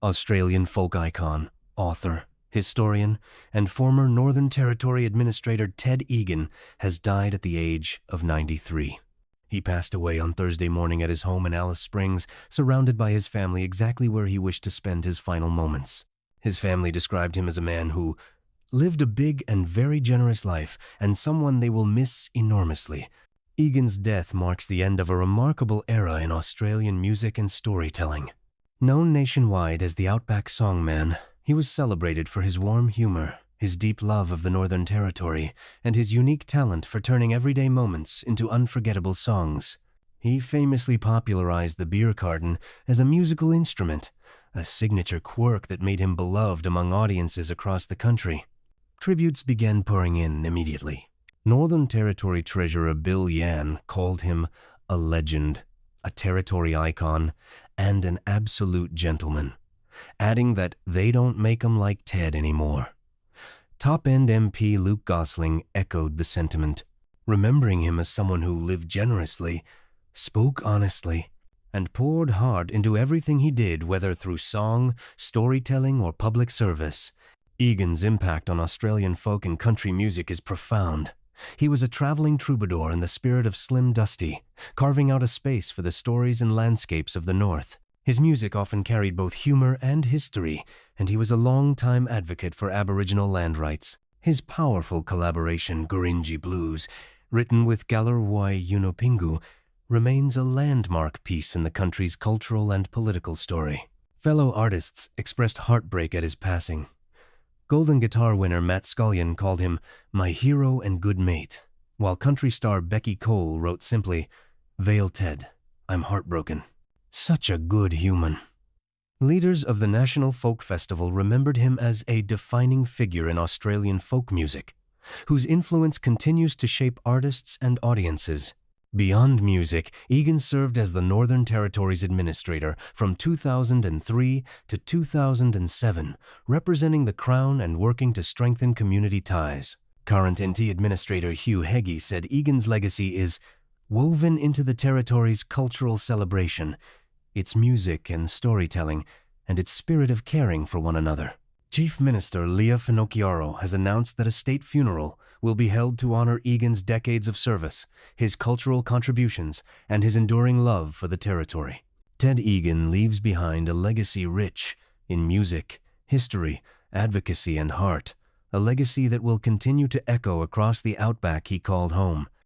Australian folk icon, author, historian, and former Northern Territory Administrator Ted Egan has died at the age of 93. He passed away on Thursday morning at his home in Alice Springs, surrounded by his family exactly where he wished to spend his final moments. His family described him as a man who lived a big and very generous life, and someone they will miss enormously. Egan's death marks the end of a remarkable era in Australian music and storytelling. Known nationwide as the Outback Songman, he was celebrated for his warm humor, his deep love of the Northern Territory, and his unique talent for turning everyday moments into unforgettable songs. He famously popularized the beer carton as a musical instrument, a signature quirk that made him beloved among audiences across the country. Tributes began pouring in immediately. Northern Territory Treasurer Bill Yan called him a legend, a territory icon, and an absolute gentleman, adding that they don't make 'em like Ted anymore. Top-end MP Luke Gosling echoed the sentiment, remembering him as someone who lived generously, spoke honestly, and poured hard into everything he did, whether through song, storytelling, or public service. Egan's impact on Australian folk and country music is profound. He was a traveling troubadour in the spirit of Slim Dusty, carving out a space for the stories and landscapes of the North. His music often carried both humor and history, and he was a long-time advocate for Aboriginal land rights. His powerful collaboration, Gurindji Blues, written with Galarrwuy Yunupingu, remains a landmark piece in the country's cultural and political story. Fellow artists expressed heartbreak at his passing. Golden Guitar winner Matt Scullion called him "my hero and good mate," while country star Becky Cole wrote simply, "Vale Ted, I'm heartbroken." Such a good human. Leaders of the National Folk Festival remembered him as a defining figure in Australian folk music, whose influence continues to shape artists and audiences. Beyond music, Egan served as the Northern Territory's administrator from 2003 to 2007, representing the Crown and working to strengthen community ties. Current NT Administrator Hugh Heggie said Egan's legacy is woven into the Territory's cultural celebration, its music and storytelling, and its spirit of caring for one another. Chief Minister Leah Finocchiaro has announced that a state funeral will be held to honor Egan's decades of service, his cultural contributions, and his enduring love for the Territory. Ted Egan leaves behind a legacy rich in music, history, advocacy, and heart, a legacy that will continue to echo across the outback he called home.